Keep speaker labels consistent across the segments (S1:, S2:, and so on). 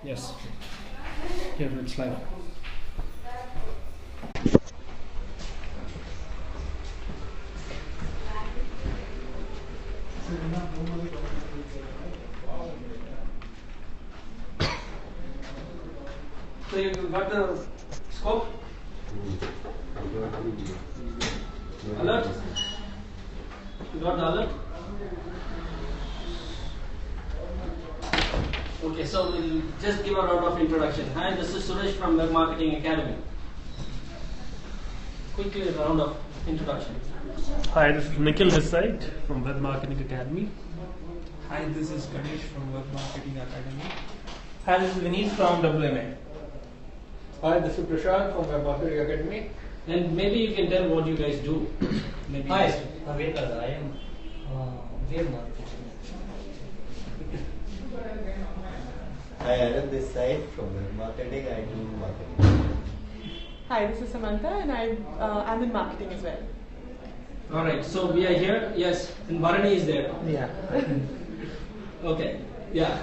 S1: Yes. Here it's live. So you got the scope? Alert? You got the alert? Okay, so we'll just give a round of introduction. Hi, this is Suresh from Web Marketing Academy. Quickly a round of introduction.
S2: Hi, this is Nikhil this side from Web Marketing Academy.
S3: Hi, this is Ganesh from Web Marketing Academy.
S4: Hi, this is Vineet from WMA.
S1: Hi, this is Prashant from Web Marketing Academy.
S4: And maybe you can tell what you guys do. Maybe
S5: Hi, I am web marketing.
S6: Hi, Anand this side from Web Marketing. I do marketing.
S7: Hi, this is Samantha and I'm in marketing as well.
S4: Alright, so we are here. Yes, and Bharani is there.
S5: Yeah.
S4: Okay, yeah.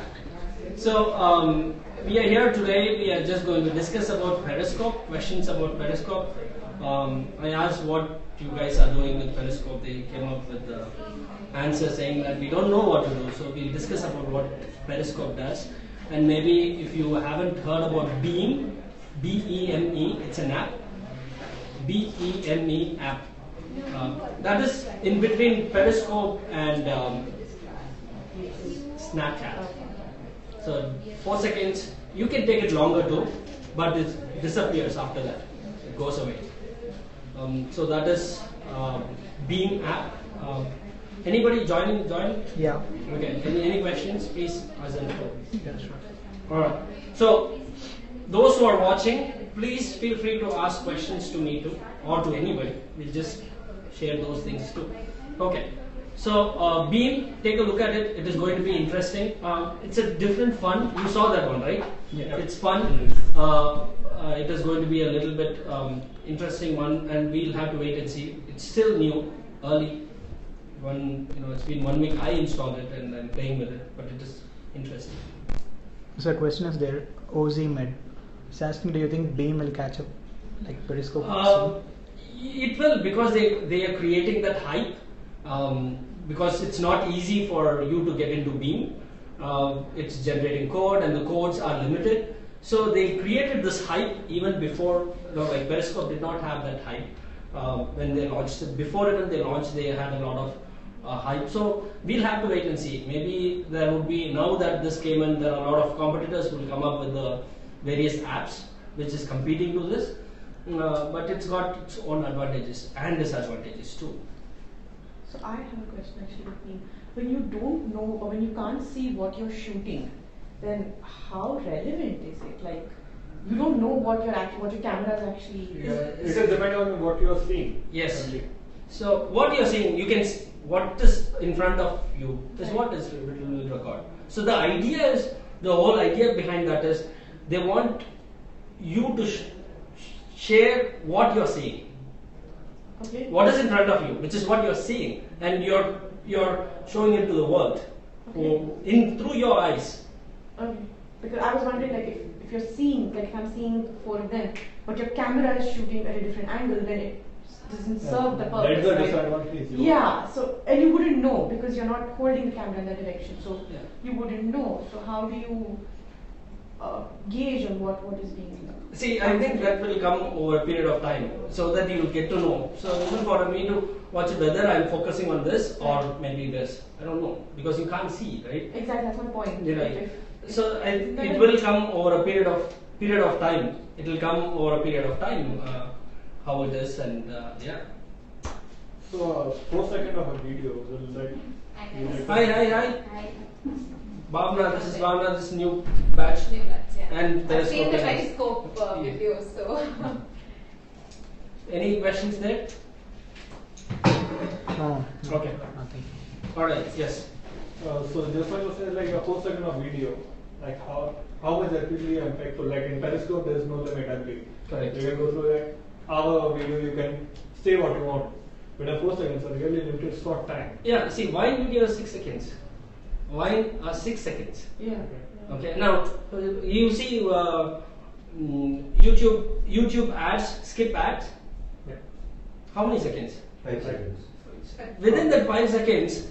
S4: So we are here today. We are just going to discuss about Periscope, questions about Periscope. I asked what you guys are doing with Periscope. They came up with the answer saying that we don't know what to do. So we'll discuss about what Periscope does. And maybe if you haven't heard about Beam, B-E-M-E, it's an app. B-E-M-E app. That is in between Periscope and Snapchat. So 4 seconds, you can take it longer too, but it disappears after that. It goes away. So that is Beam app. Anybody join?
S5: Yeah.
S4: Okay. Any questions? Please ask them.
S5: Yeah, sure.
S4: Alright. So those who are watching, please feel free to ask questions to me too, or to anybody. We'll just share those things too. Okay. So Beam, take a look at it. It is going to be interesting. It's a different fun. You saw that one, right?
S1: Yeah.
S4: It's fun. It is going to be a little bit interesting one, and we'll have to wait and see. It's still new, early. It's been 1 week. I installed it and I'm playing with it, but it is interesting.
S5: So the question is there, OZ Med. It's asking, do you think Beam will catch up like Periscope?
S4: It will, because they are creating that hype. Because it's not easy for you to get into Beam. It's generating code and the codes are limited. So they created this hype even before, like Periscope did not have that hype when they launched it. Before even they launched, they had a lot of hype. So we'll have to wait and see. Maybe there would be, now that this came in, there are a lot of competitors who will come up with the various apps which is competing to this. But it's got its own advantages and disadvantages too.
S7: So I have a question actually with me. When you don't know or when you can't see what you're shooting, then how relevant is it? Like you don't know what your camera is actually.
S1: Yeah, it is depending on what you are seeing.
S4: Yes.
S1: Only.
S4: So what you're seeing, you can what is in front of you is what is it will record. So the idea is, the whole idea behind that is, they want you to share what you're seeing.
S7: Okay.
S4: What is in front of you, which is what you're seeing, and you're showing it to the world, through your eyes.
S7: Okay. Because I was wondering, like, if you're seeing, like, if I'm seeing 4 of them, but your camera is shooting at a different angle, then it doesn't serve the purpose.
S1: That's the
S7: right?
S1: disadvantage.
S7: Yeah. So, and you wouldn't know because you're not holding the camera in that direction. So
S4: Yeah.
S7: you wouldn't know. So how do you gauge on what is being done?
S4: See, I think that will come over a period of time, so that you will get to know. So even for me to watch whether I'm focusing on this or maybe this, I don't know, because you can't see, right?
S7: Exactly, that's my point.
S4: Right. So it will come over a period of time. It will come over a period of time how it is, and yeah.
S1: So 4 seconds of a video will like.
S4: Hi. Bhavna, this is Bhavna. This is new batch. And
S8: I've seen the
S4: Periscope.
S8: Periscope videos, so.
S4: Any questions there?
S5: No.
S4: Okay.
S5: Nothing.
S4: Alright, yes.
S1: So just like you said, like a 4 second of video, like how much that will be impactful? Like in Periscope, there is no limit, I believe.
S4: Correct.
S1: You can go through that hour of video, you can say what you want. But a 4 seconds are really limited short time.
S4: Yeah, see, why video 6 seconds? Vine are 6 seconds.
S7: Yeah.
S4: Okay, now you see YouTube ads, skip ads.
S1: Yeah.
S4: How many seconds?
S6: 5 seconds.
S4: Within that 5 seconds,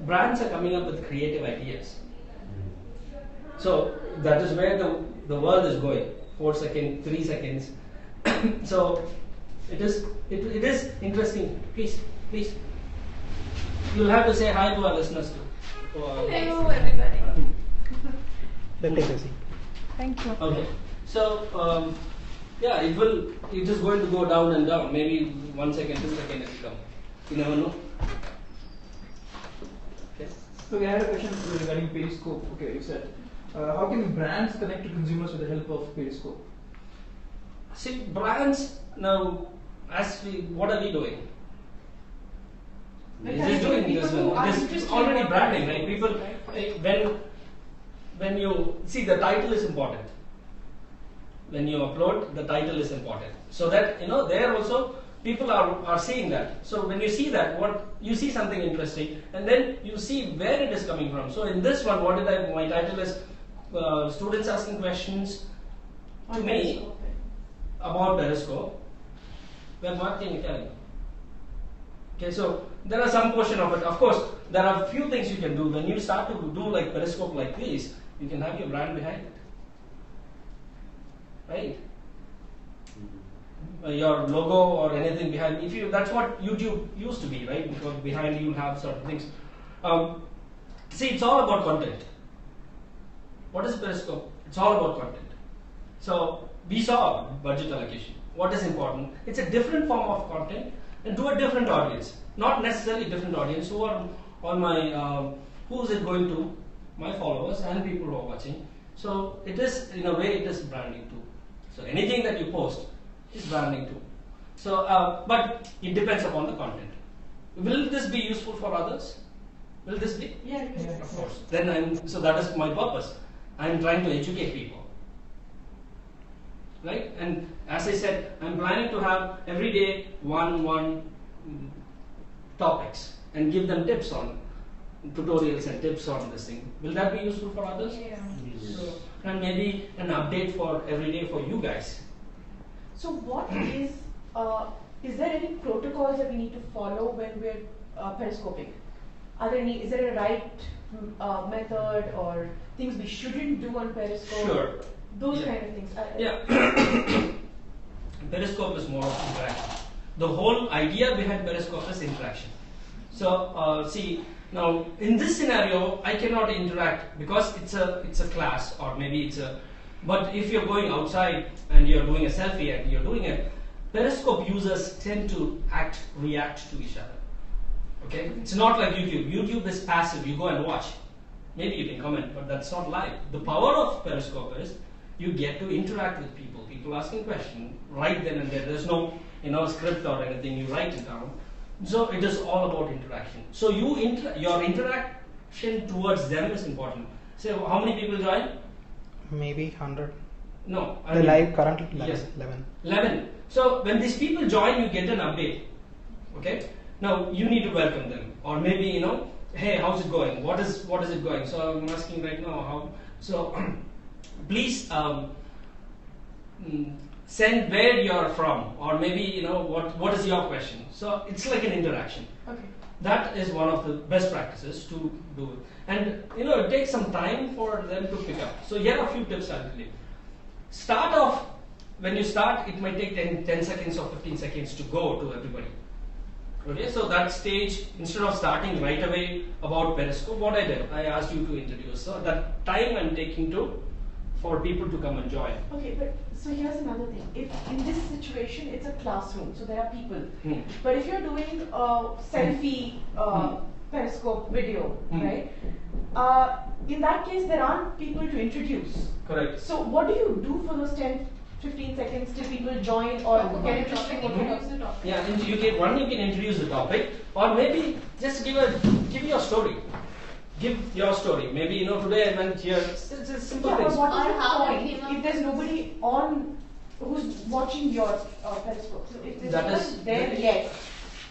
S4: brands are coming up with creative ideas. So that is where the world is going. 4 seconds, 3 seconds. So it is interesting. Please. You'll have to say hi to our listeners too.
S8: Hello, everybody.
S5: They'll take a seat.
S7: Thank you.
S4: Okay. So yeah, it is going to go down and down. Maybe 1 second, 2 seconds it will come. You never know. Okay.
S9: So we had a question regarding Periscope. Okay, you said, how can brands connect to consumers with the help of Periscope?
S4: See, brands now, what are we doing?
S7: Like,
S4: We're just doing
S7: people
S4: this
S7: who
S4: one.
S7: are
S4: It is
S7: interested
S4: already
S7: in
S4: branding,
S7: what
S4: right?
S7: they
S4: People,
S7: do,
S4: when you see, the title is important. When you upload, the title is important. So that there also people are seeing that. So when you see that, you see something interesting, and then you see where it is coming from. So in this one, my title is students asking questions to me about Periscope. Web marketing academy. Okay, so there are some portion of it. Of course, there are a few things you can do. When you start to do like Periscope like this, you can have your brand behind it. Right? Your logo or anything behind. That's what YouTube used to be, right? Because behind you have certain things. See, it's all about content. What is Periscope? It's all about content. So we saw budget allocation. What is important? It's a different form of content and to a different audience. Not necessarily different audience. Who are on my? Who is it going to? My followers and people who are watching. So it is, in a way, it is branding too. So anything that you post is branding too. So, but it depends upon the content. Will this be useful for others? Will this be?
S7: Yeah.
S4: Of course. Then so that is my purpose. I'm trying to educate people. Right? And as I said, I'm planning to have every day one topics and give them tips on tutorials and tips on this thing. Will that be useful for others?
S8: Yeah.
S4: So, and maybe an update for every day for you guys.
S7: So what is there any protocols that we need to follow when we're periscoping? Is there a right method or things we shouldn't do on Periscope?
S4: Sure.
S7: Those
S4: Yeah.
S7: kind of things.
S4: Yeah. Periscope is more of interaction. The whole idea behind Periscope is interaction. So see, now in this scenario, I cannot interact because it's a class or maybe it's a. But if you're going outside and you're doing a selfie and you're doing it, Periscope users tend to react to each other. Okay, it's not like YouTube. YouTube is passive. You go and watch. Maybe you can comment, but that's not live. The power of Periscope is you get to interact with people. People asking questions right then and there. There's no script or anything. You write it down. So it is all about interaction. So your interaction towards them is important. So how many people join?
S5: Maybe 100.
S4: No.
S5: The live currently 11.
S4: Yes.
S5: 11.
S4: 11. So when these people join, you get an update. Okay. Now you need to welcome them, or maybe hey, how's it going? What is it going? So I'm asking right now how. So please send where you're from, or maybe what is your question. So it's like an interaction.
S7: Okay.
S4: That is one of the best practices to do it. And it takes some time for them to pick up. So here are a few tips I'll give you. Start off, when you start, it might take 10 seconds or 15 seconds to go to everybody. Okay, so that stage, instead of starting right away about Periscope, what I did, I asked you to introduce. So that time I'm taking for people to come and join.
S7: Okay, but so here's another thing. If in this situation it's a classroom, so there are people. But if you're doing a selfie Periscope video, right? In that case, there aren't people to introduce.
S4: Correct.
S7: So what do you do for those 10-15 seconds till people join or get interested?
S8: Introduce the topic.
S4: Yeah, you can introduce the topic, or maybe just give your story. Give your story. Maybe today I went here. It's simple
S7: Yeah, but
S4: things.
S7: what is
S8: Or
S7: the
S8: how
S7: point
S8: it came up.
S7: if there's nobody on who's watching your Periscope? So if there's
S4: That
S7: no one
S4: is-
S7: there yet,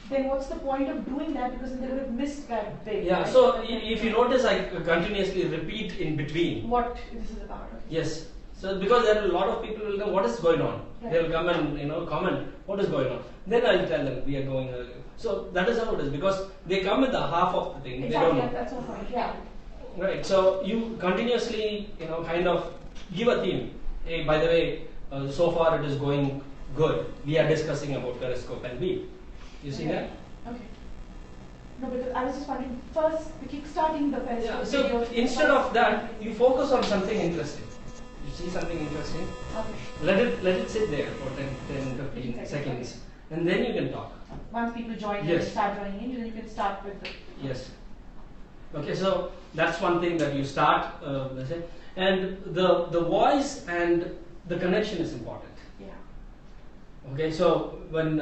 S7: then what's the point of doing that? Because then they would have missed that bit.
S4: Yeah,
S7: right?
S4: so if you notice, I continuously repeat in between.
S7: What this is about. Okay.
S4: Yes. So because there are a lot of people who will know what is going on.
S7: Right.
S4: They will come and comment what is going on. Then I'll tell them we are going. So that is how it is, because they come with the half of the thing.
S7: Exactly.
S4: They don't know.
S7: That's my point. Yeah.
S4: Right. So you continuously kind of give a theme. Hey, by the way, so far it is going good. We are discussing about Periscope and Beam. You see that?
S7: Okay. No, because I was just wondering, first, the kickstarting the Periscope
S4: Yeah. So
S7: video.
S4: instead of that, you focus on something interesting. You see something interesting,
S7: Okay.
S4: let it sit there for 10 15 seconds, and then you can talk.
S7: Once people join,
S4: Yes.
S7: they start joining in, then you can start with the.
S4: Yes. Okay, so that's one thing that you start, let's say, and the voice and the connection is important.
S7: Yeah.
S4: Okay, so when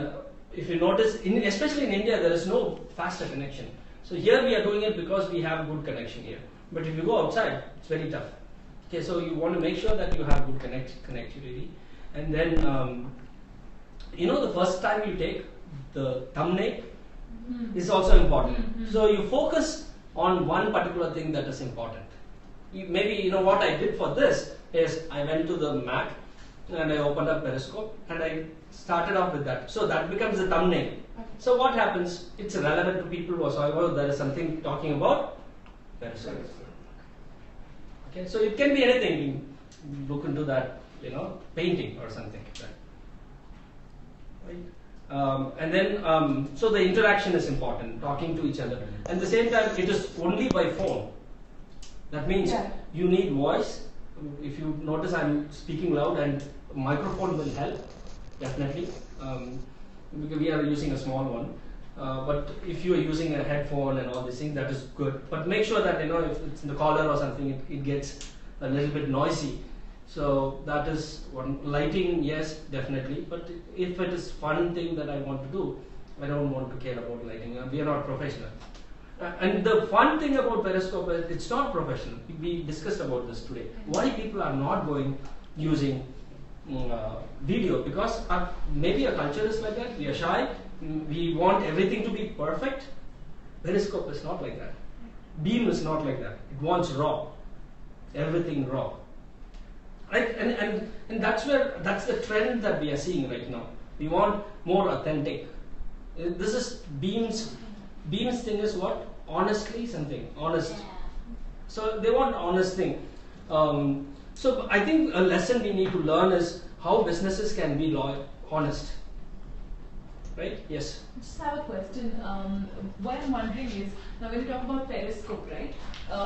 S4: if you notice, especially in India, there is no faster connection. So here we are doing it because we have good connection here. But if you go outside, it's very tough. Okay, so you want to make sure that you have good connectivity, and then the first time you take the thumbnail is also important. So you focus on one particular thing that is important. Maybe what I did for this is I went to the Mac and I opened up Periscope and I started off with that. So that becomes the thumbnail. So what happens? It's relevant to people who are there is something talking about Periscope. Okay, so it can be anything. Look into that, painting or something like that. Right? And then, so the interaction is important, talking to each other. And at the same time, it is only by phone. That means you need voice. If you notice, I'm speaking loud, and microphone will help, definitely. Because we are using a small one. But if you are using a headphone and all these things, that is good. But make sure that if it's in the collar or something, it gets a little bit noisy. So that is one. Lighting, yes, definitely. But if it is fun thing that I want to do, I don't want to care about lighting. We are not professional. And the fun thing about Periscope is it's not professional. We discussed about this today. Why people are not using video? Because maybe our culture is like that. We are shy. We want everything to be perfect. Periscope is not like that. Beam is not like that. It wants raw. Everything raw. Right? And that's the trend that we are seeing right now. We want more authentic. This is Beam's thing is what? Honestly something. Honest. So they want honest thing. So I think a lesson we need to learn is how businesses can be honest. Right? Yes.
S8: I just have a question. What I'm wondering is, now when you talk about Periscope, right?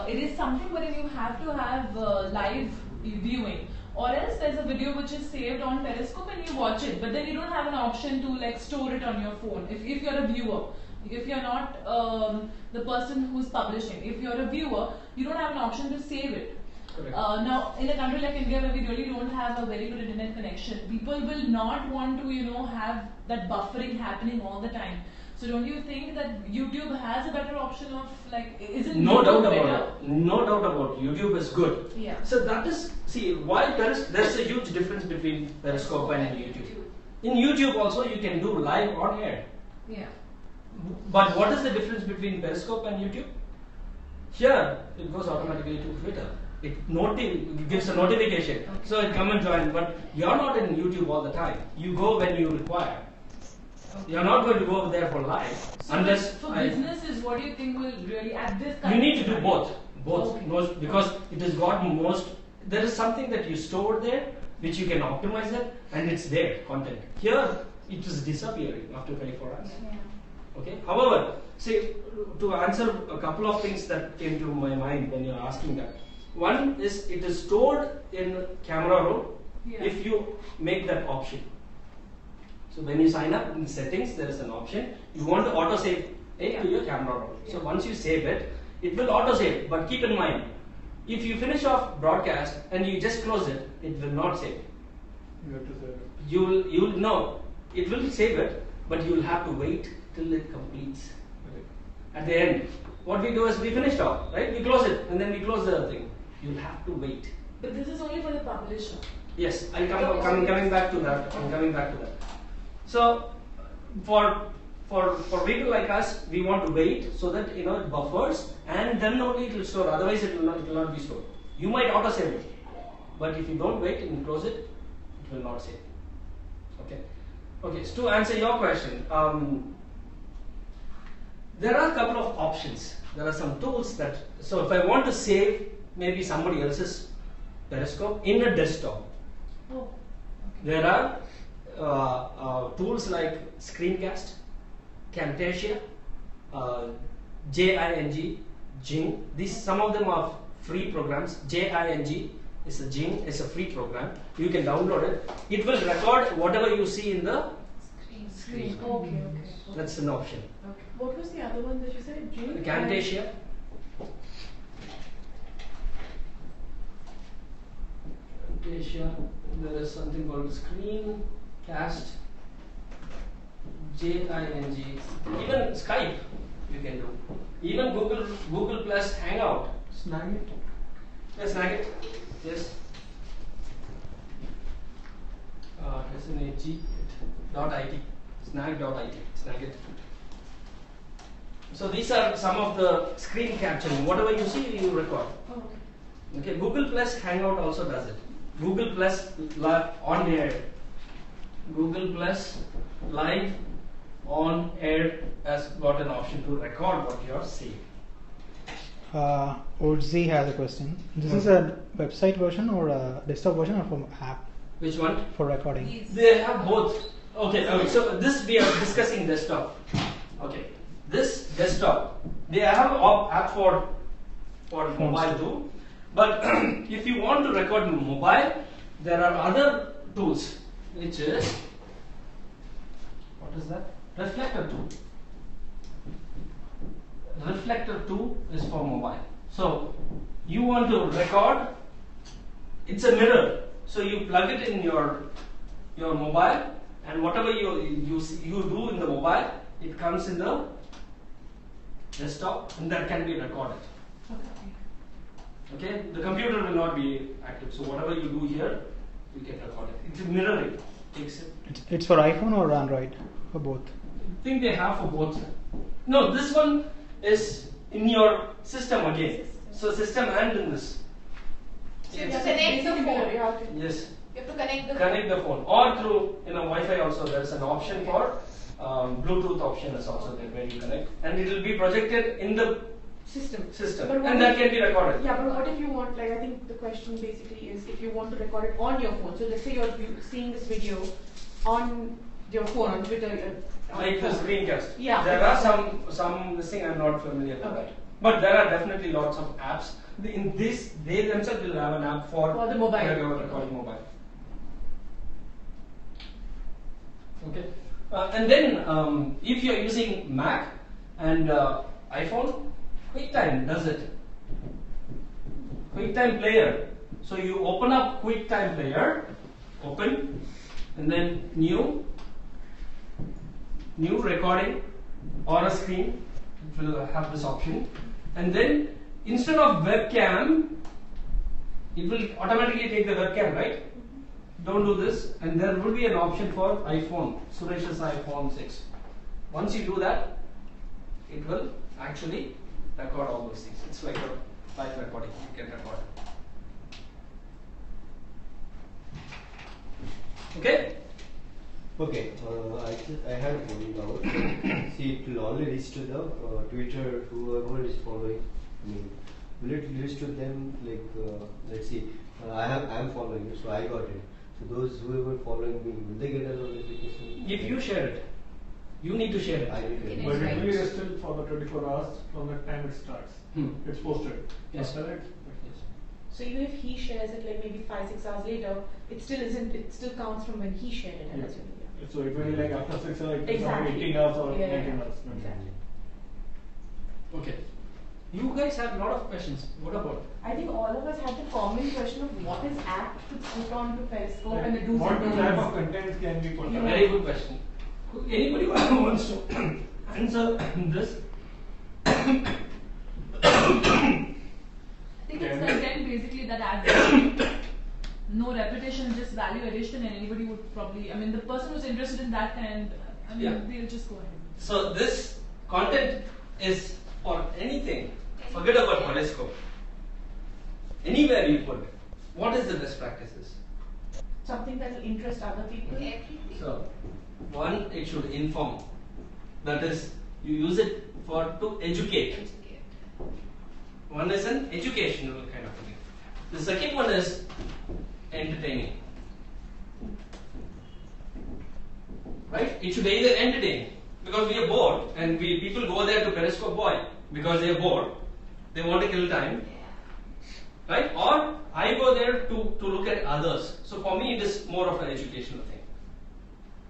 S8: It is something wherein you have to have live viewing, or else there's a video which is saved on Periscope and you watch it, but then you don't have an option to store it on your phone. If you're a viewer, if you're not the person who's publishing, if you're a viewer, you don't have an option to save it. Now, in a country like India, where we really don't have a very good internet connection, people will not want to, have that buffering happening all the time. So, don't you think that YouTube has a better option of isn't
S4: no
S8: YouTube
S4: doubt
S8: better?
S4: about it. No doubt about it. YouTube is good.
S8: Yeah.
S4: So that is why there's a huge difference between Periscope and YouTube. In YouTube also you can do live on air.
S8: Yeah.
S4: But what is the difference between Periscope and YouTube? Here it goes automatically to Twitter. It gives a notification.
S8: Okay.
S4: So it come and join. But you're not in YouTube all the time. You go when you require.
S8: Okay.
S4: You're not going to go there for live
S8: So
S4: unless
S8: for businesses, what do you think will really at this kind
S4: you need
S8: of
S4: to do
S8: time?
S4: both
S8: Okay.
S4: because it has got there is something that you store there which you can optimize it, and it's there content. Here it is disappearing after 24 hours.
S8: Yeah.
S4: Okay. However, to answer a couple of things that came to my mind when you're asking that. One is it is stored in camera roll if you make that option. So when you sign up in settings, there is an option. You want to auto save it to your camera roll. So once you save it, it will auto save. But keep in mind, if you finish off broadcast and you just close it, it will not save.
S1: You have to save it.
S4: You'll know it will save it, but you will have to wait till it completes.
S1: Okay.
S4: At the end, what we do is we finished off, right? We close it and then we close the thing. You'll have to wait.
S8: But this is only for the publisher.
S4: Yes, coming back to that. I'm coming back to that. So, for for people like us, we want to wait so that it buffers, and then only it will store. Otherwise, it will not be stored. You might auto save it, but if you don't wait and close it, it will not save. Okay. Okay. So to answer your question, there are a couple of options. There are some tools that. So if I want to save maybe somebody else's Periscope in a desktop, there are tools like Screencast, Camtasia, Jing. These some of them are free programs. Jing is a free program. You can download it. It will record whatever you see in the screen.
S7: Okay.
S4: That's an option.
S7: Okay. What was the other one that you said? Jing?
S4: Camtasia. There is something called Screencast. Jing. Even Skype you can do. Even Google Plus Hangout.
S1: Snag it.
S4: Yes, Snag it. Yes. snag.it. Snag it. So these are some of the screen capturing. Whatever you see, you record.
S7: Oh, okay.
S4: Okay. Google Plus Hangout also does it. Google Plus Live on air. Google Plus Live on air has got an option to record what you are seeing.
S5: Ozi has a question. This is a website version or a desktop version or from app
S4: Which one?
S5: for recording?
S4: They have both. Okay, so this we are discussing desktop. Okay, this desktop, they have app for mobile too. But if you want to record mobile, there are other tools, which is, what is that? Reflector 2. Reflector 2 is for mobile. So you want to record, it's a mirror. So you plug it in your mobile, and whatever you do in the mobile, it comes in the desktop, and that can be recorded. Okay, the computer will not be active. So whatever you do here, you can record it. It's mirroring.
S5: It's for iPhone or Android? For both?
S4: I think they have for both. No, this one is in your system again. So system and in this.
S8: So you have to connect the phone.
S4: Yes.
S8: You have to connect the
S4: Connect the phone, or through Wi-Fi also. There is an option for Bluetooth option is also there where you connect, and it will be projected in the
S7: System.
S4: and that can be recorded.
S7: Yeah, but what if you want, like, I think the question basically is if you want to record it on your phone. So let's say you're seeing this video on your phone, on Twitter.
S4: Like the screencast.
S7: Yeah.
S4: There are some this thing I'm not familiar with that. But there are definitely lots of apps. In this, they themselves will have an app for
S7: the mobile.
S4: Recording mobile. Okay. And then if you're using Mac and iPhone, QuickTime does it. QuickTime Player. So you open up QuickTime Player, open, and then new recording or a screen. It will have this option, and then instead of webcam, it will automatically take the webcam, right? Don't do this, and there will be an option for iPhone, Suresh's iPhone 6. Once you do that, it will actually record all those things. It's like a live recording. You can record. Okay?
S6: Okay, I have one doubt. See, it will only reach to the Twitter, whoever is following me. Will it reach to them, like, let's see, I am following you, so I got it. So those whoever following me, will they get a notification?
S4: If you share it, you need to share it.
S6: I need to.
S1: But it will be rested for the 24 hours from the time it starts. It's posted.
S4: Yes.
S1: Correct?
S7: So even if he shares it like maybe 5-6 hours later, it still isn't. It still counts from when he shared it. I'm
S1: Yeah.
S7: assuming.
S1: So it will be like after 6 hours, like
S7: Exactly.
S1: 18 hours or
S7: Yeah,
S1: 19 hours.
S7: Exactly.
S4: Okay. You guys have a lot of questions. What about?
S7: I think all of us had the common question of what is app to put onto Periscope
S1: Like,
S7: and the do's
S1: what
S7: and
S1: type
S7: don'ts.
S1: of content can be put?
S7: Yeah.
S4: Very good question. Anybody who wants to answer this?
S8: I think it's content basically that adds value. No repetition, just value addition, and anybody would probably, I mean, the person who's interested in that kind, I mean,
S4: Yeah.
S8: they'll just go ahead.
S4: So this content is for anything. Forget about Periscope. Anywhere you put, what is the best practices?
S7: Something that will interest other people.
S4: So, one, it should inform. That is, you use it to educate. One is an educational kind of thing. The second one is entertaining. Right? It should either entertain, because we are bored, and people go there to Periscope Boy because they are bored. They want to kill time. Right? Or I go there to look at others. So for me, it is more of an educational thing.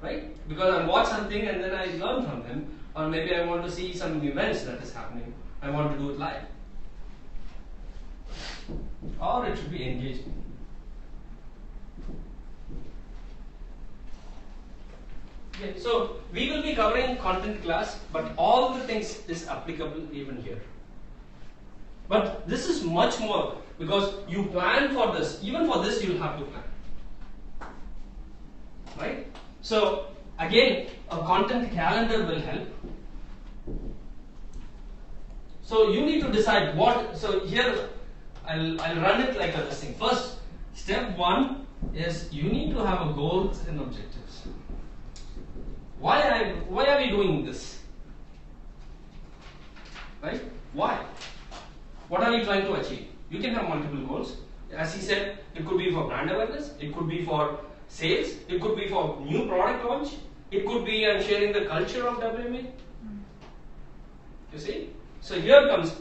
S4: Right? Because I watch something and then I learn from them, or maybe I want to see some events that is happening. I want to do it live. Or it should be engaging. Okay, so we will be covering content class, but all the things is applicable even here. But this is much more, because you plan for this. Even for this, you'll have to plan. Right? So again, a content calendar will help. So you need to decide what. So here, I'll run it like this thing. First, step one is you need to have a goals and objectives. Why are we doing this? Right? Why? What are we trying to achieve? You can have multiple goals. As he said, it could be for brand awareness, it could be for sales, it could be for new product launch, it could be sharing the culture of WMA. You see? So here comes,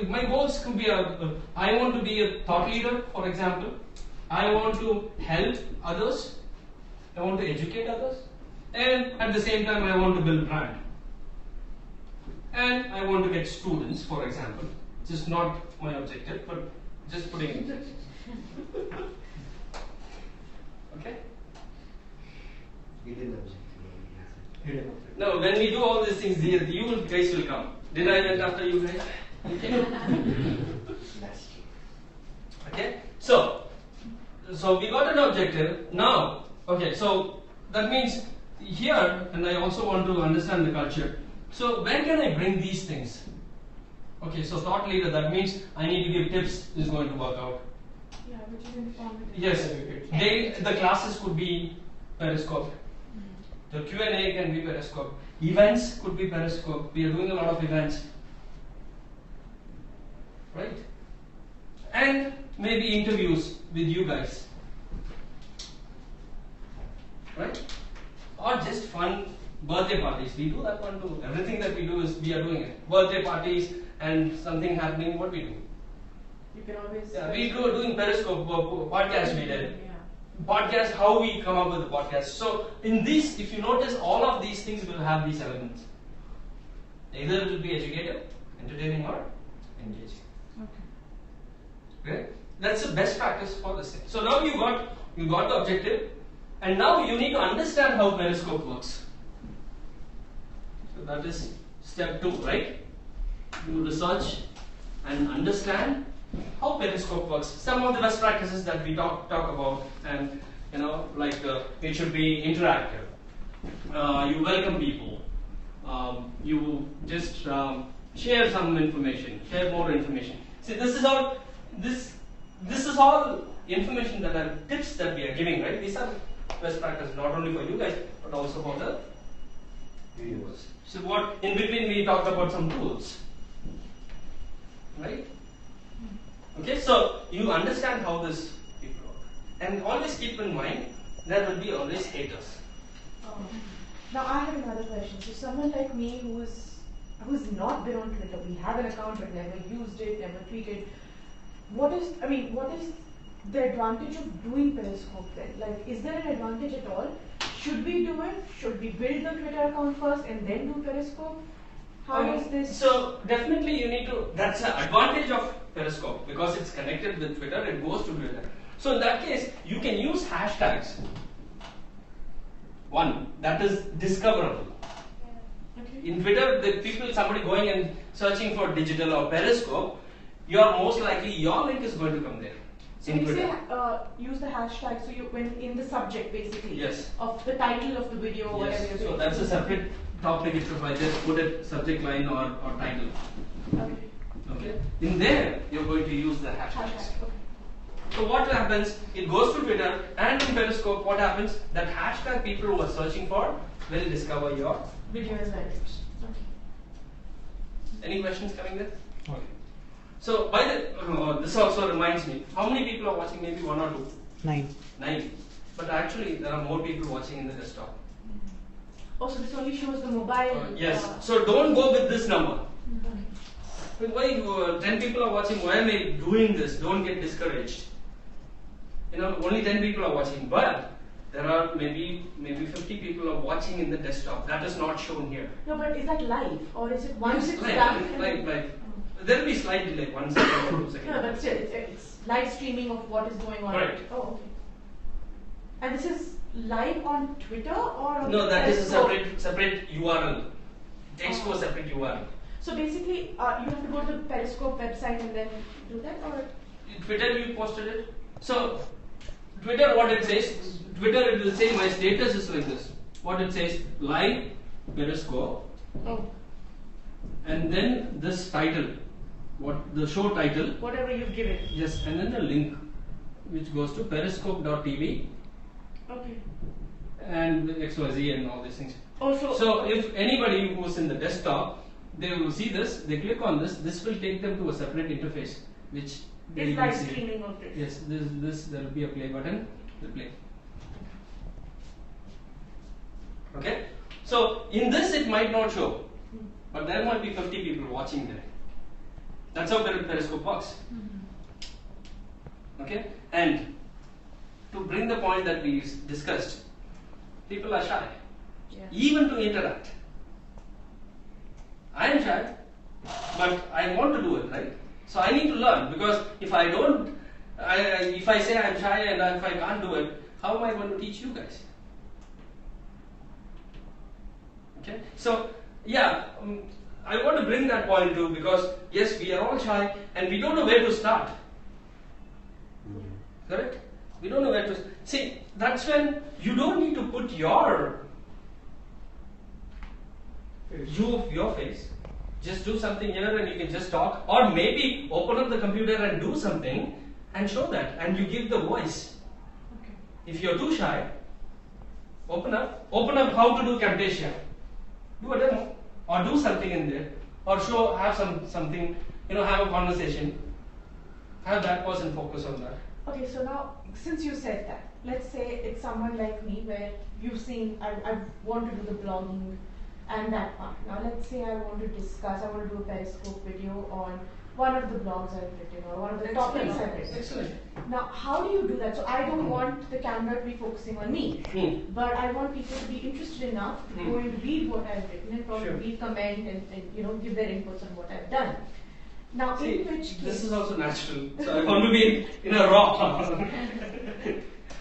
S4: my goals could be I want to be a thought leader, for example. I want to help others. I want to educate others. And at the same time, I want to build brand. And I want to get students, for example. This is not my objective, but just putting it. Okay?
S6: Hidden objective.
S4: Hidden objective. No, when we do all these things, you guys will come. Did I went after you guys? Okay. Okay? So we got an objective. Now, okay, so that means here, and I also want to understand the culture. So where can I bring these things? Okay, so thought leader, that means I need to give tips is going to work out.
S7: Yeah, which is informative.
S4: Yes, the classes could be Periscope. The Q&A can be Periscope. Events could be Periscope. We are doing a lot of events. Right? And maybe interviews with you guys. Right? Or just fun birthday parties. We do that one too. Everything that we do is we are doing it. Birthday parties and something happening, what we do?
S7: You can always.
S4: Yeah, we doing Periscope podcast we did. Podcast, how we come up with the podcast. So in this, if you notice, all of these things will have these elements. Either it will be educative, entertaining, or engaging. Okay. That's the best practice for this thing. So now you got the objective, and now you need to understand how Periscope works. So that is step 2, right? You research and understand how Periscope works. Some of the best practices that we talk about, and it should be interactive. You welcome people. You just share some information, share more information. See, this is all information that are tips that we are giving, right? These are best practices not only for you guys but also for the viewers. So what in between we talked about some tools, right? Okay, so you understand how this people work, and always keep in mind there will be always haters.
S7: Now I have another question. So someone like me who's not been on Twitter, we have an account but never used it, never tweeted. What is the advantage of doing Periscope then? Like, is there an advantage at all? Should we do it? Should we build the Twitter account first and then do Periscope? How is this?
S4: So definitely you need to. That's the advantage of Periscope, because it's connected with Twitter. It goes to Twitter. So in that case, you can use hashtags. One that is discoverable.
S7: Okay.
S4: In Twitter, somebody going and searching for digital or Periscope, you are most likely your link is going to come there.
S7: So you say use the hashtag, so you when in the subject basically
S4: Yes.
S7: of the title of the video or whatever you're doing.
S4: So that's a separate topic itself, I just put a subject line or title.
S7: Okay.
S4: Okay. In there, you're going to use the hashtags.
S7: Hashtag. Okay.
S4: So what happens? It goes to Twitter and in Periscope. What happens? That hashtag people who are searching for will discover your
S7: Video as well. Okay.
S4: Any questions coming there? Okay. So by the this also reminds me. How many people are watching? Maybe 1 or 2.
S5: 9.
S4: 9. But actually, there are more people watching in the desktop.
S7: Oh, so this only shows the mobile.
S4: Yes. So don't go with this number.
S7: Okay.
S4: Why 10 people are watching? Why am I doing this? Don't get discouraged. Only 10 people are watching, but there are maybe 50 people are watching in the desktop. That is not shown here.
S7: No, but is that live or is it once it's
S4: live,
S7: done?
S4: live. There will be slight delay, 1 second or 2 seconds.
S7: No, but still, it's live streaming of what is going on.
S4: Right.
S7: Oh, okay. And this is live on Twitter or on
S4: No, that is a
S7: Periscope?
S4: separate URL. It takes to a separate URL.
S7: So basically, you have to go to the Periscope website and then do that, or?
S4: Twitter, you posted it. So Twitter, what it says? Twitter, it will say my status is like this. What it says? Live Periscope.
S7: Oh.
S4: And then this title, the show title.
S7: Whatever you give it.
S4: Yes, and then the link, which goes to periscope.tv.
S7: Okay.
S4: And XYZ and all these things.
S7: Also.
S4: So if anybody who's in the desktop, they will see this. They click on this. This will take them to a separate interface, which they
S7: It's
S4: will
S7: live
S4: see.
S7: streaming of this.
S4: Yes, this there will be a play button. Will play. Okay. So in this it might not show, but there might be 50 people watching there. That's how Periscope works. Okay. And to bring the point that we discussed, people are shy, even to interact. I am shy, but I want to do it, right? So I need to learn, because if I don't, if I say I am shy and if I can't do it, how am I going to teach you guys? Okay, so yeah, I want to bring that point too, because yes, we are all shy and we don't know where to start. Correct? We don't know where to see. That's when you don't need to put your face. Just do something here and you can just talk, or maybe open up the computer and do something and show that, and you give the voice.
S7: Okay.
S4: If you're too shy, open up how to do Camtasia. Do a demo or do something in there, or have something, have a conversation. Have that person focus on that.
S7: Okay, so now, since you said that, let's say it's someone like me where you've seen, I want to do the blogging and that part. Now let's say I want to do a Periscope video on one of the blogs I've written or one of the topics I've written.
S4: Excellent.
S7: Now, how do you do that? So I don't want the camera to be focusing on me, but I want people to be interested enough to go and read what I've written and probably comment and give their inputs on what I've done. Now,
S4: See,
S7: in which case,
S4: this is also natural. So I want to be in a raw.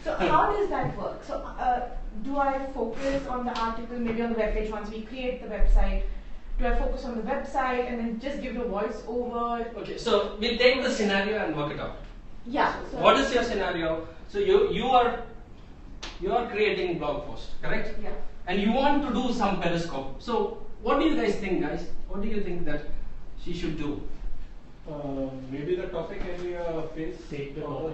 S7: So how does that work? So do I focus on the article, maybe on the webpage once we create the website? Do I focus on the website and then just give the voice over?
S4: Okay, so we'll take the scenario and work it out.
S7: Yeah. So
S4: What is your scenario? So you are creating blog post, correct?
S7: Yeah.
S4: And you want to do some Periscope. So what do you guys think, guys? What do you think that she should do?
S1: Maybe the topic can be a face.
S2: Take the
S1: or-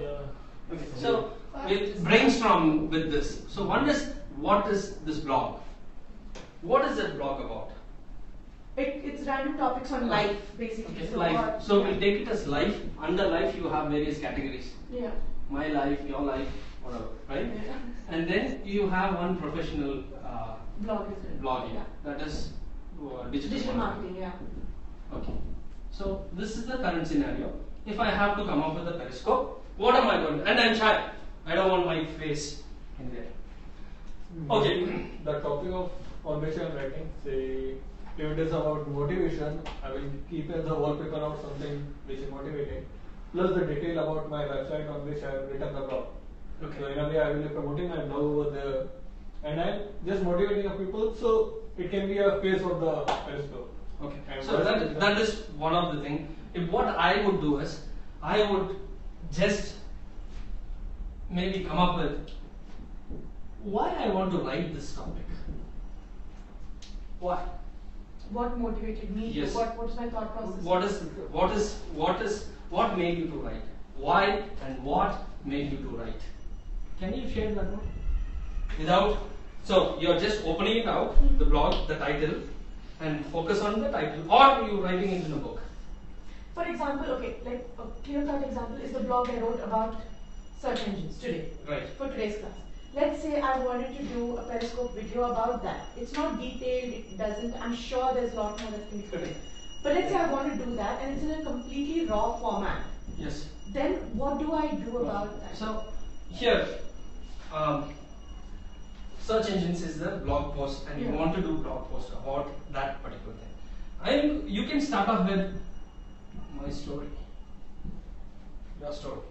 S4: Okay, so we'll brainstorm with this. So one is, what is this blog? What is that blog about?
S7: It's random topics on life, basically.
S4: Okay,
S7: So
S4: life. So we'll take it as life. Under life, you have various categories.
S7: Yeah.
S4: My life, your life, whatever, right?
S7: Yeah.
S4: And then you have one professional
S7: Blog is it?
S4: blogging.
S7: Yeah.
S4: That is digital
S7: Digital
S4: marketing.
S7: marketing, yeah.
S4: Okay. So this is the current scenario. If I have to come up with a Periscope, what am I going to? And I'm shy. I don't want my face in there. Okay.
S1: The topic on which I'm writing, say, if it is about motivation, I will keep as a wallpaper or something which is motivating, plus the detail about my website on which I have written the blog.
S4: Okay.
S1: So in a way, I will be promoting my blog over there, and I'm just motivating the people, so it can be a face of the Periscope.
S4: Okay.
S1: And
S4: So that is one of the things. If what I would do is, I would just maybe come up with why I want to write this topic. Why?
S7: What motivated me?
S4: Yes.
S7: What was my thought process?
S4: What made you to write? Why and what made you to write? Can you share that one? So you're just opening it out, the blog, the title, and focus on the title, or you writing it in a book.
S7: For example, okay, like a clear-cut example is the blog I wrote about search engines today.
S4: Right.
S7: For today's class. Let's say I wanted to do a Periscope video about that. It's not detailed, it doesn't, I'm sure there's a lot more that can be put in. But let's say I want to do that and it's in a completely raw format.
S4: Yes.
S7: Then what do I do about that?
S4: So here, search engines is the blog post, and you want to do blog post about that particular thing. You can start off with my story, your story.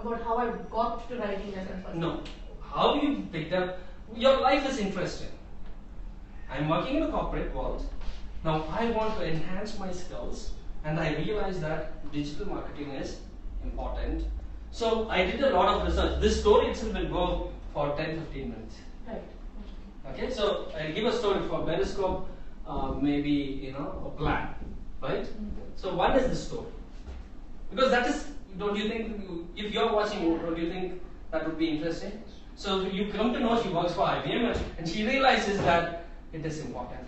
S7: About how I got to writing as a person.
S4: No, how you picked up. Your life is interesting. I'm working in a corporate world. Now I want to enhance my skills, and I realized that digital marketing is important. So I did a lot of research. This story itself will go for 10-15 minutes.
S7: Right.
S4: Okay, so I'll give a story for Periscope, maybe a plan, right? So what is the story? Because that is, don't you think, if you're watching, don't you think that would be interesting? So you come to know she works for IBM and she realizes that it is important.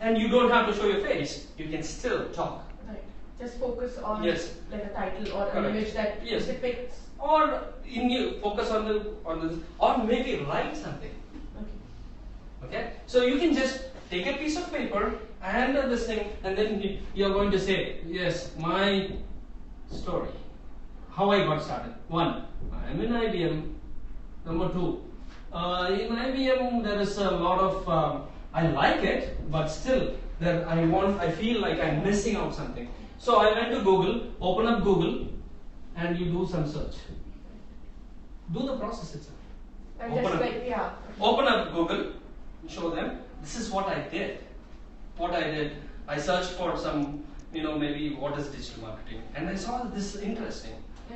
S4: And you don't have to show your face, you can still talk.
S7: Right. Just focus on
S4: Yes.
S7: like a title or an
S4: Correct.
S7: image that
S4: Yes.
S7: depicts.
S4: Or focus on this, or maybe write something. Okay, so you can just take a piece of paper and this thing, and then you're going to say, yes, my story, how I got started. 1, I'm in IBM. Number 2, in IBM there is a lot of, I like it, but still, I feel like I'm missing out something. So I went to Google, open up Google, and you do some search. Do the process itself.
S7: And just like,
S4: Open up Google. Show them, this is what I did. I searched for some, maybe what is digital marketing, and I saw this interesting.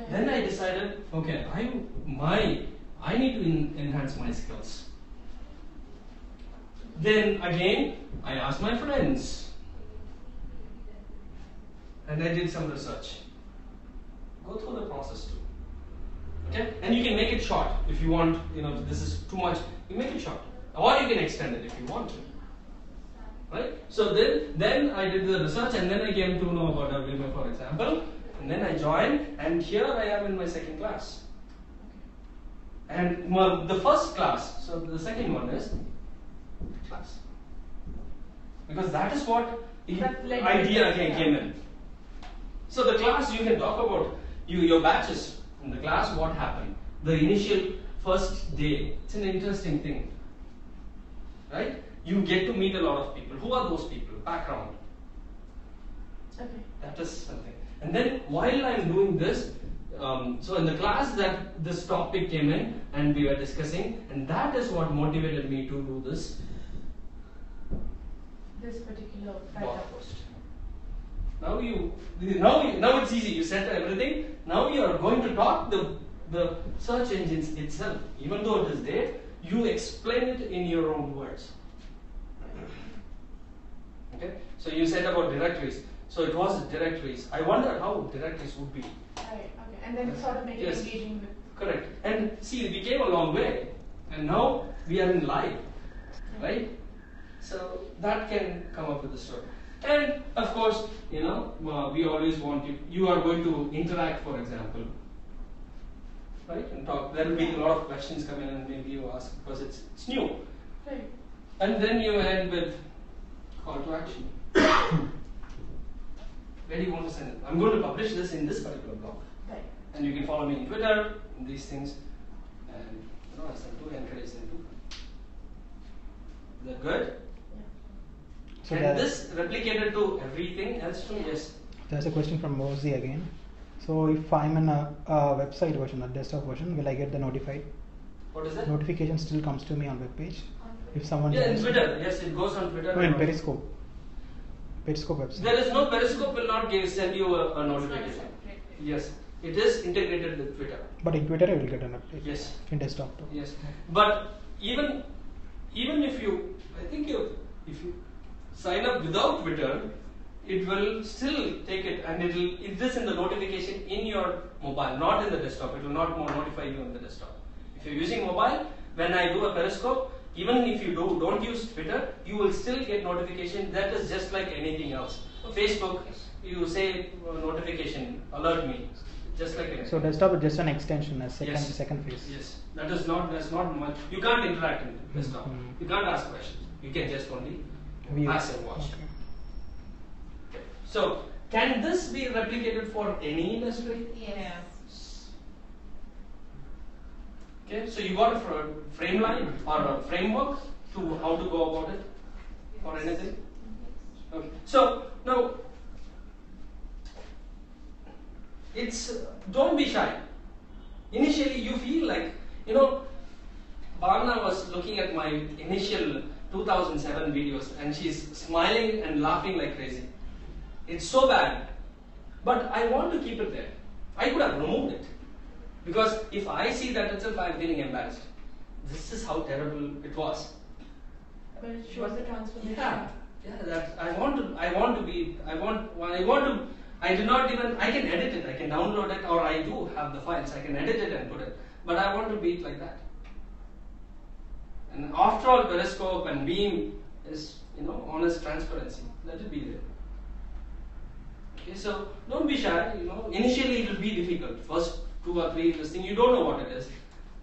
S4: Then I decided, okay, I need to enhance my skills. Then again, I asked my friends, and I did some research. Go through the process too. Okay, and you can make it short if you want. This is too much. You make it short. Or you can extend it if you want to. Right? So then I did the research, and then I came to know about WMA, for example, and then I joined, and here I am in my second class. And the first class, so the second one is class. Because that is what the idea came in. So the class, you can talk about your batches in the class, what happened. The initial first day, it's an interesting thing. Right? You get to meet a lot of people. Who are those people? Background.
S7: Okay.
S4: That is something. And then while I'm doing this, so in the class that this topic came in and we were discussing, and that is what motivated me to do this
S7: particular
S4: blog post. Now it's easy. You set everything. Now you are going to talk the search engines itself, even though it is there. You explain it in your own words. Okay? So you said about directories. So it was directories. I wonder how directories would be.
S7: Right, okay. And then sort of make it engaging with.
S4: Correct. And see, we came a long way. And now we are in live. Right? So that can come up with the story. And of course, we always want you are going to interact, for example. Right? And talk. There will be a lot of questions come in, and maybe you ask because it's new.
S7: Right.
S4: And then you end with call to action. Where do you want to send it? I'm going to publish this in this particular blog.
S7: Right.
S4: And you can follow me on Twitter, and these things. And I send to encourage them to. Is that good?
S5: Yeah. So
S4: and this replicated to everything else too? Yes.
S5: There's a question from Mozi again. So if I'm in a website version, a desktop version, will I get the notified?
S4: What is that?
S5: Notification still comes to me on web page. If someone
S4: in Twitter, yes, it goes on Twitter.
S5: No, in Periscope. Periscope website.
S4: There is no Periscope will not send you a notification. Yes, it is integrated with Twitter.
S5: But in Twitter, I will get an update.
S4: Yes.
S5: In desktop too.
S4: Yes, but even if you, I think if you, sign up without Twitter, it will still take it and it is in the notification in your mobile, not in the desktop. It will not notify you on the desktop. If you're using mobile, when I do a Periscope, even if you don't use Twitter, you will still get notification. That is just like anything else. Facebook, you say notification, alert me, just like anything.
S5: So desktop is just an extension, a
S4: Yes.
S5: second phase.
S4: Yes, that's not much. You can't interact in desktop.
S5: Mhm.
S4: You can't ask questions. You can just only
S5: View.
S4: pass and watch.
S5: Okay.
S4: Okay. So, can this be replicated for any industry?
S8: Yes.
S4: Okay, so you got a frame line or a framework to how to go about it or anything? Okay. So now don't be shy. Initially you feel like, Bhavna was looking at my initial 2007 videos and she's smiling and laughing like crazy. It's so bad, but I want to keep it there. I could have removed it. Because if I see that itself, I'm feeling embarrassed. This is how terrible it was.
S7: But it shows the transformation.
S4: Yeah, that I can edit it, I can download it, or I do have the files, I can edit it and put it. But I want to be it like that. And after all, Periscope and Beam is, honest transparency. Let it be there. Okay, so don't be shy, Initially it will be difficult. First 2 or 3 this thing, you don't know what it is.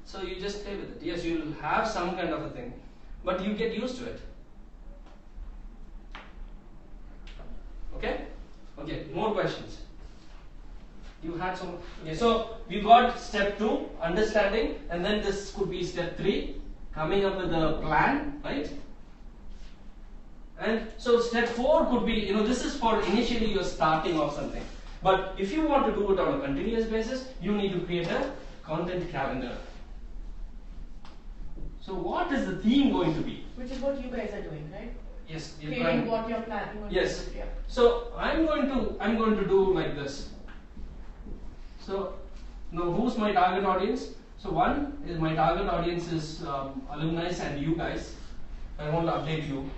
S4: So you just play with it. Yes, you will have some kind of a thing, but you get used to it. Okay? Okay, more questions. You had some. Okay, so we got step 2, understanding, and then this could be step 3, coming up with a plan, right? And so step 4 could be, this is for initially you're starting off something. But if you want to do it on a continuous basis, you need to create a content calendar. So what is the theme going to be?
S7: Which is what you guys are doing, right?
S4: Yes.
S7: Creating what you're planning on.
S4: Yes.
S7: Yeah.
S4: So I'm going to do like this. So now who's my target audience? So one is my target audience is alumni and you guys. I want to update you.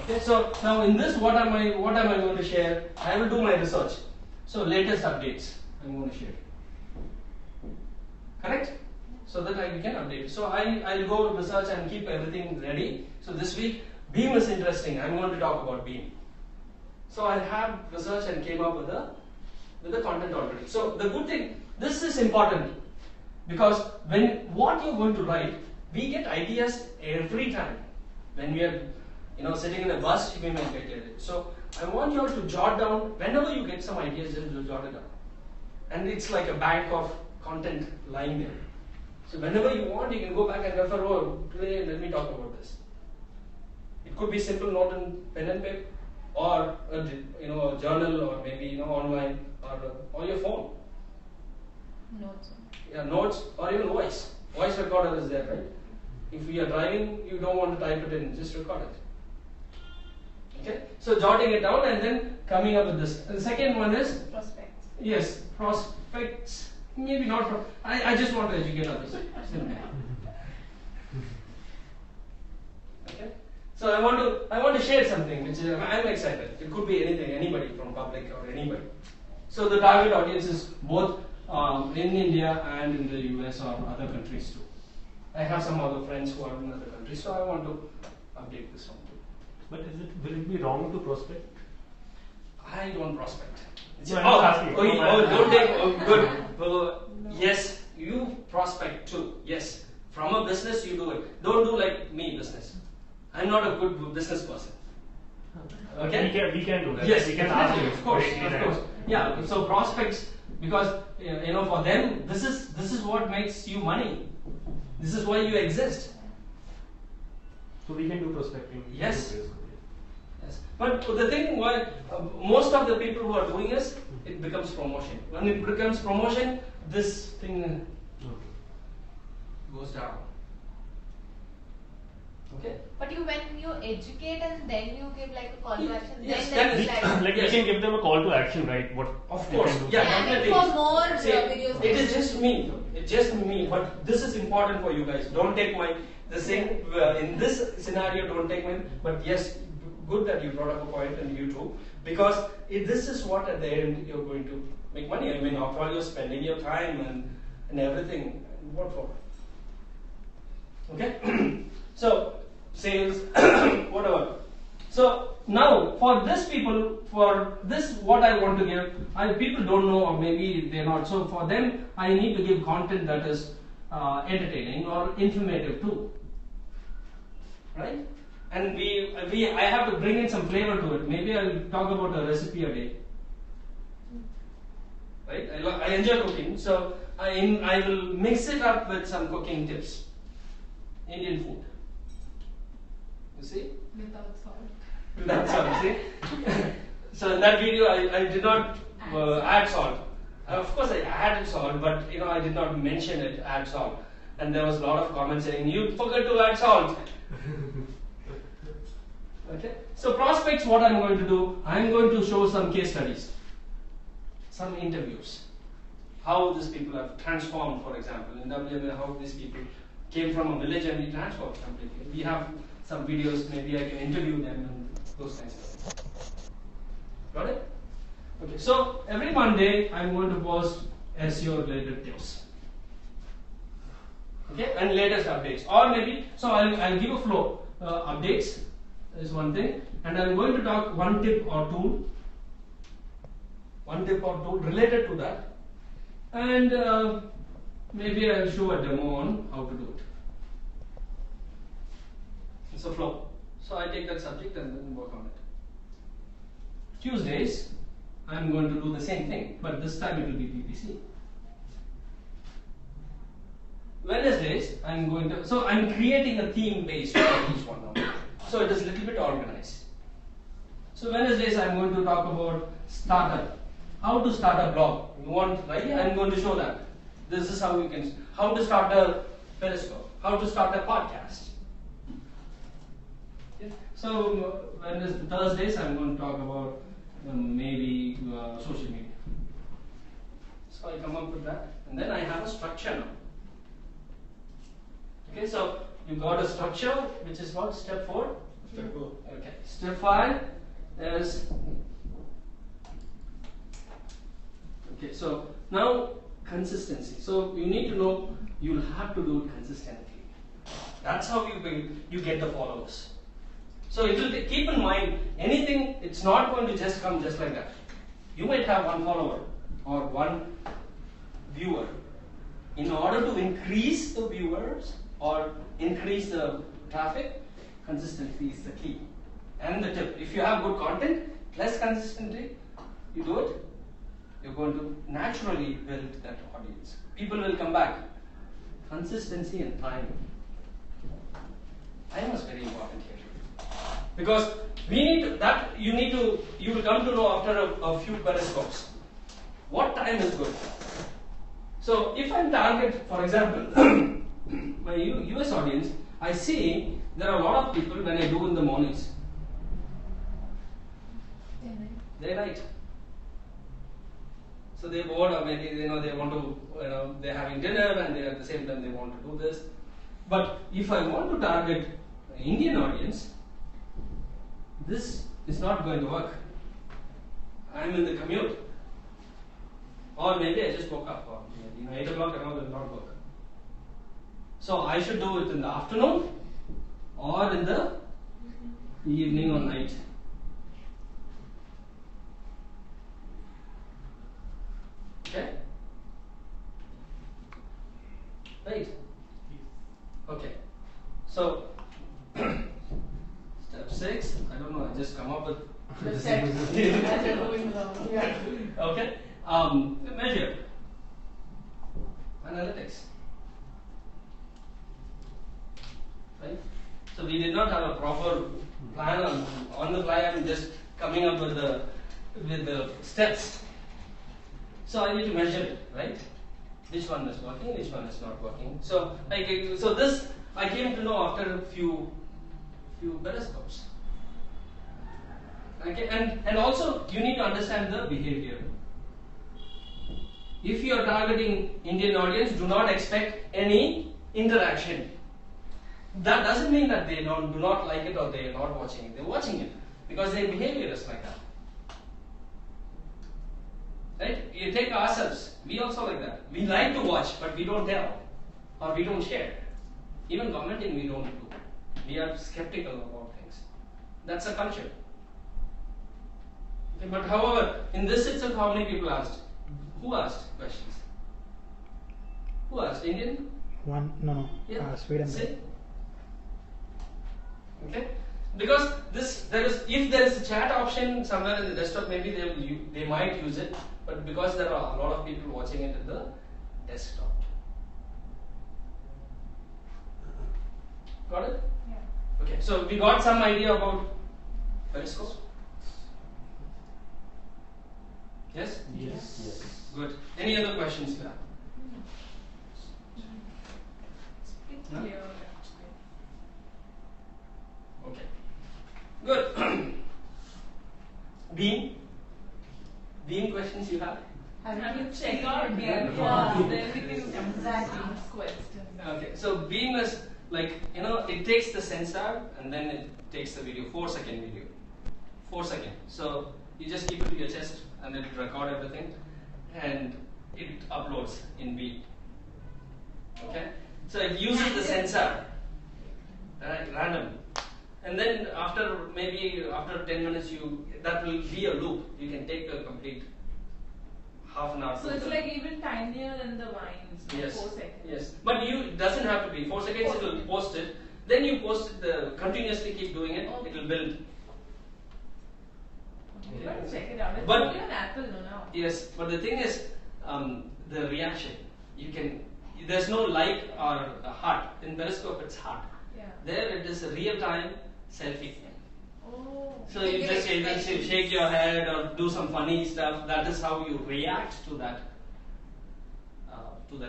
S4: Okay, so now in this, what am I going to share? I will do my research. So latest updates I'm going to share. Correct? So that I can update. So I'll go research and keep everything ready. So this week, Beam is interesting. I'm going to talk about Beam. So I have research and came up with the content already. So the good thing, this is important because what you're going to write, we get ideas every time. When we are sitting in a bus, we might get it. So I want you all to jot down, whenever you get some ideas, just jot it down. And it's like a bank of content lying there. So whenever you want, you can go back and refer, today let me talk about this. It could be simple note in pen and paper, or a journal, or maybe online, or your phone.
S8: Notes.
S4: Yeah, notes, or even voice. Voice recorder is there, right? If you are driving, you don't want to type it in, just record it. Okay, so jotting it down and then coming up with this. And the second one is
S8: Prospects.
S4: yes, prospects. Maybe not. I just want to educate others. Okay, so I want to share something which I'm excited. It could be anything, anybody from public or anybody. So the target audience is both in India and in the US or other countries too. I have some other friends who are in other countries, so I want to update this one too.
S2: But will it be wrong to prospect?
S4: I don't prospect.
S2: No, I'm not asking.
S4: Don't take good. Yes, you prospect too. Yes, from a business you do it. Don't do like me business. I'm not a good business person. Okay.
S2: We can do that.
S4: Yes,
S2: we can
S4: definitely,
S2: ask
S4: of course,
S2: directly
S4: of
S2: that.
S4: course. Yeah. So prospects, because for them, this is what makes you money. This is why you exist.
S2: So we can do prospecting.
S4: Yes. Yes. But the thing why most of the people who are doing is it becomes promotion. When it becomes promotion, this thing goes down. Okay.
S10: But when you educate and then you give like a call to action,
S4: Yes,
S10: then
S4: that
S10: it's
S4: is-
S10: like
S2: Like
S4: Yes.
S2: we can give them a call to action, right? What
S4: Of
S2: you
S4: course,
S2: can do.
S4: yeah,
S10: and
S4: definitely.
S10: for more
S4: See,
S10: videos.
S4: it is just me. It's just me. But this is important for you guys. Don't take the same in this scenario. Don't take mine. But yes, good that you brought up a point on YouTube, because this is what at the end you're going to make money. I mean, after all, you're spending your time and everything. What for? Okay? So, sales, whatever. So, now, for this people, for this what I want to give, people don't know, or maybe they're not. So, for them, I need to give content that is entertaining or informative too. Right? And I have to bring in some flavor to it. Maybe I'll talk about a recipe a day. Right? I enjoy cooking, so I will mix it up with some cooking tips. Indian food. You see?
S8: Without salt.
S4: Without salt, see? So in that video, I did not add salt. Of course, I added salt, but I did not mention it. Add salt, and there was a lot of comments saying you forgot to add salt. Okay. So prospects, what I'm going to do? I'm going to show some case studies, some interviews, how these people have transformed. For example, in WMA, how these people came from a village and we transformed completely. We have some videos. Maybe I can interview them and those kinds of things. Got it? Okay. So every Monday, I'm going to post SEO related tips. Okay, and latest updates, or maybe I'll give a flow. Updates is one thing, and I'm going to talk one tip or tool related to that, and maybe I'll show a demo on how to do it. It's a flow. So I take that subject and then work on it. Tuesdays, I'm going to do the same thing, but this time it will be PPC. Wednesdays, I'm creating a theme based for each one now. So it is a little bit organized. So Wednesdays, I'm going to talk about startup. How to start a blog. You want, right? I'm going to show that. This is how you can, how to start a Periscope, how to start a podcast. Okay. So Thursdays, I'm going to talk about maybe social media. So I come up with that, and then I have a structure now. Okay, so you got a structure, which is what? Step 4?
S1: Step 4.
S4: Okay. Step 5 is, okay, so now consistency. So you need to know you'll have to do it consistently. That's how you get the followers. So it will keep in mind anything, it's not going to just come just like that. You might have one follower or one viewer. In order to increase the viewers or increase the traffic, consistency is the key. And the tip, if you have good content, less consistently you do it, you're going to naturally build that audience. People will come back. Consistency and time. Time is very important here. Because we need that you will come to know after a few periscopes what time is good. So if I target, for example, my US audience, I see there are a lot of people when I do in the mornings. Daylight. So they're bored, or maybe they want to, they're having dinner and at the same time they want to do this. But if I want to target an Indian audience, this is not going to work. I'm in the commute, or maybe I just woke up, or 8 o'clock and all will not work. So I should do it in the afternoon or in the evening or night. Okay? Right? Okay. So step 6, I don't know, I just come up with
S7: The steps as you're moving along. Yeah.
S4: Okay. Measure. Analytics. Right? So we did not have a proper plan on the fly. I'm just coming up with the steps. So I need to measure it, right? Which one is working, which one is not working. So this I came to know after a few periscopes. Okay, and also you need to understand the behavior. If you are targeting Indian audience, do not expect any interaction. That doesn't mean that they do not like it or they are not watching it. They're watching it. because their behavior is like that. Right? You take ourselves, we also like that. We like to watch, but we don't tell, or we don't share. Even commenting, we don't do. We are skeptical about things. That's a culture. Okay, but however, in this itself, how many people asked? Who asked questions? Who asked? Indian?
S5: No.
S4: Yeah.
S5: Sweden.
S4: See? Okay. Because if there is a chat option somewhere in the desktop, maybe they might use it, but because there are a lot of people watching it at the desktop. Got it?
S8: Yeah.
S4: Okay. So we got some idea about Periscope. Yes?
S6: Yes.
S4: Good. Any other questions you have?
S8: It's
S4: No?
S8: clear.
S4: Okay. Good. Beam questions you have?
S8: Have you checked out again?
S4: Yeah.
S8: Everything
S7: Exactly.
S8: asks questions.
S4: Okay. So beam is like, it takes the sensor and then it takes the video, 4-second video. 4 seconds. So you just keep it to your chest and then it record everything and it uploads in beam. Okay? So it uses the sensor, random. And then after 10 minutes, that will be a loop. You can take a complete half an hour.
S8: So it's like even tinier than the vines,
S4: Yes.
S8: 4 seconds.
S4: Yes. But it doesn't have to be 4 seconds. It will post it. Then you post it. Continuously keep doing it.
S8: Okay.
S4: It will build.
S8: You got to check it out. It's
S4: But-
S8: only on Apple now.
S4: Yes. But the thing is, the reaction. There's no like or a heart. In Periscope, it's heart.
S8: Yeah.
S4: There it is a real time selfie.
S8: Oh.
S4: So you just either shake your head or do some funny stuff. That is how you react to that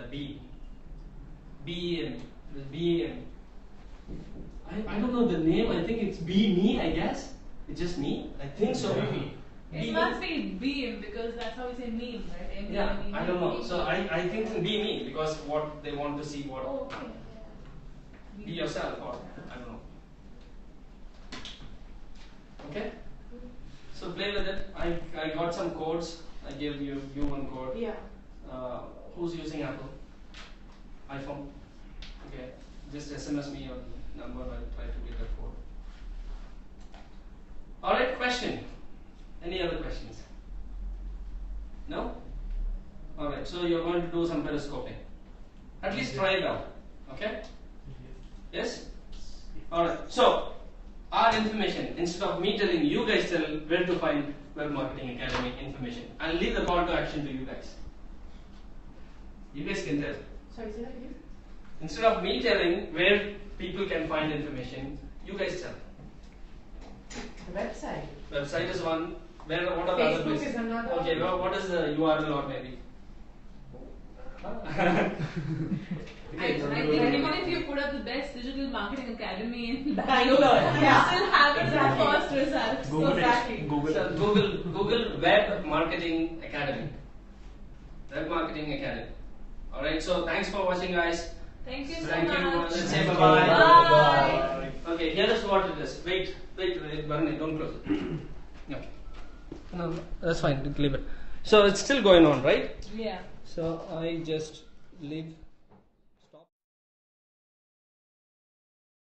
S4: beam. I don't know the name. I think it's Be Me. I guess it's just me. I think so.
S8: It must be beam because that's how we say meme, right?
S4: Yeah,
S8: M-E-M-E.
S4: I don't know. So I think Be Me because what they want to see what.
S8: Oh, okay.
S4: Be yourself or I don't know. Okay? So play with it. I got some codes. I gave you one code.
S7: Yeah.
S4: Who's using Apple? iPhone? Okay. Just SMS me your number. I'll try to get the code. Alright, question. Any other questions? No? Alright, so you're going to do some periscoping. At least try it out. Okay? Yes? Alright, so our information, instead of me telling you guys tell where to find Web Marketing Academy information. I'll leave the call to action to you guys. You guys can tell.
S7: Sorry, say that again.
S4: Instead of me telling where people can find information, you guys tell.
S7: The website.
S4: Website is one. What are the other
S7: Facebook
S4: places?
S7: is another.
S4: Okay, well, what is the URL or maybe?
S8: I think even if you put up the best digital marketing academy in
S7: Bangalore,
S8: Bangalore,
S7: yeah.
S8: you still have
S7: Exactly.
S8: the first results.
S2: Google it.
S8: Exactly.
S2: Google
S4: So
S2: it.
S4: Google Web Marketing Academy. Web Marketing Academy. Alright, so thanks for watching, guys.
S8: Thank you so
S4: Thank you.
S8: much.
S4: Let's say
S2: Thank
S4: bye
S2: you.
S4: bye.
S8: Bye.
S4: Okay, here is what it is. Wait, Barney, don't close it. Okay. No, that's fine. Leave it. So it's still going on, right?
S8: Yeah.
S4: So I just leave.